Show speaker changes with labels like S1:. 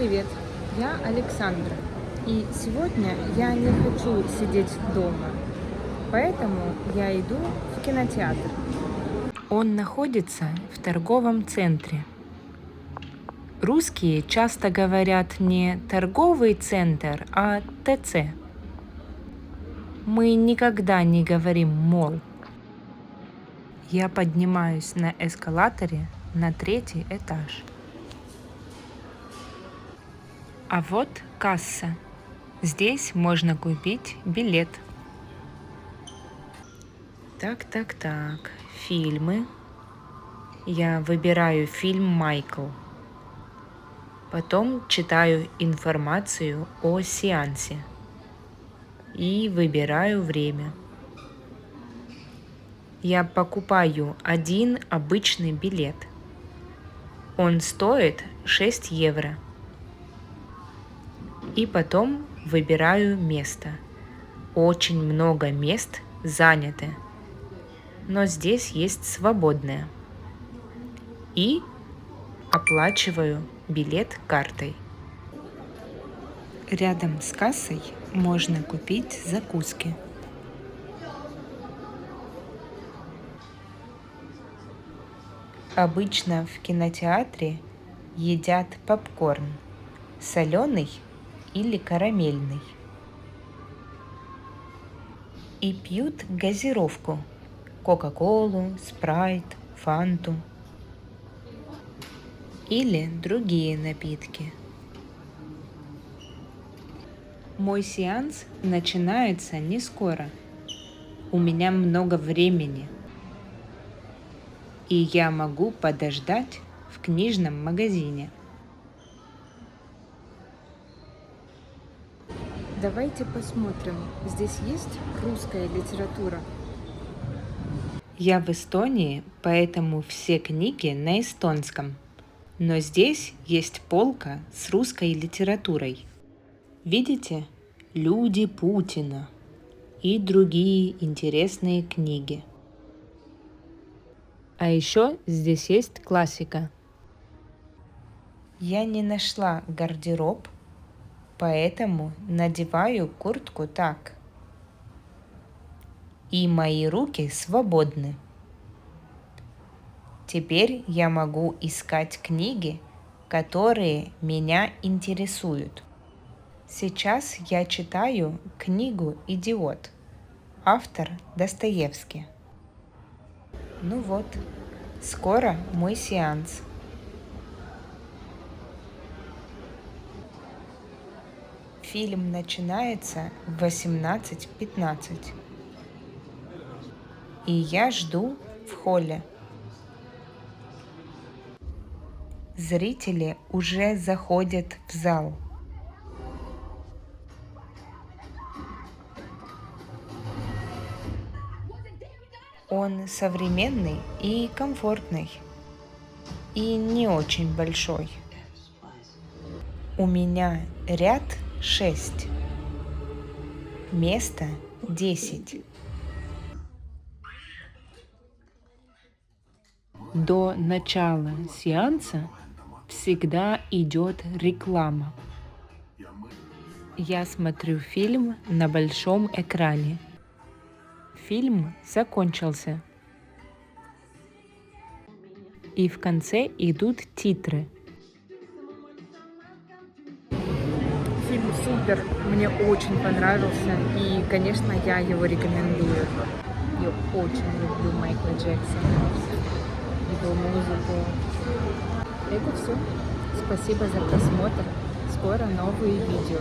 S1: привет! Я Александра, и сегодня я не хочу сидеть дома, поэтому я иду в кинотеатр. Он находится в торговом центре. Русские часто говорят не торговый центр, а ТЦ. Мы никогда не говорим «молл». Я поднимаюсь на эскалаторе на 3-й этаж. А вот касса. Здесь можно купить билет. Так. Фильмы. Я выбираю фильм «Майкл». Потом читаю информацию о сеансе. И выбираю время. Я покупаю один обычный билет. Он стоит 6 евро. И потом выбираю место. Очень много мест заняты, но здесь есть свободное. И оплачиваю билет картой. Рядом с кассой можно купить закуски. Обычно в кинотеатре едят попкорн, соленый или карамельный. И пьют газировку, кока-колу, спрайт, фанту или другие напитки. Мой сеанс начинается не скоро. У меня много времени. И я могу подождать в книжном магазине. Давайте посмотрим, здесь есть русская литература? Я в Эстонии, поэтому все книги на эстонском. Но здесь есть полка с русской литературой. Видите? «Люди Путина» и другие интересные книги. А еще здесь есть классика. Я не нашла гардероб, поэтому надеваю куртку так. И мои руки свободны. Теперь я могу искать книги, которые меня интересуют. Сейчас я читаю книгу «Идиот». Автор Достоевский. Ну вот, скоро мой сеанс. Фильм начинается в 18:15. И я жду в холле. Зрители уже заходят в зал. Он современный и комфортный. И не очень большой. У меня ряд 6. Место 10. До начала сеанса всегда идет реклама. Я смотрю фильм на большом экране. Фильм закончился. И в конце идут титры. Фильм супер, мне очень понравился. И, конечно, я его рекомендую. Я очень люблю Майкла Джексона, его музыку. Это все. Спасибо за просмотр. Скоро новые видео.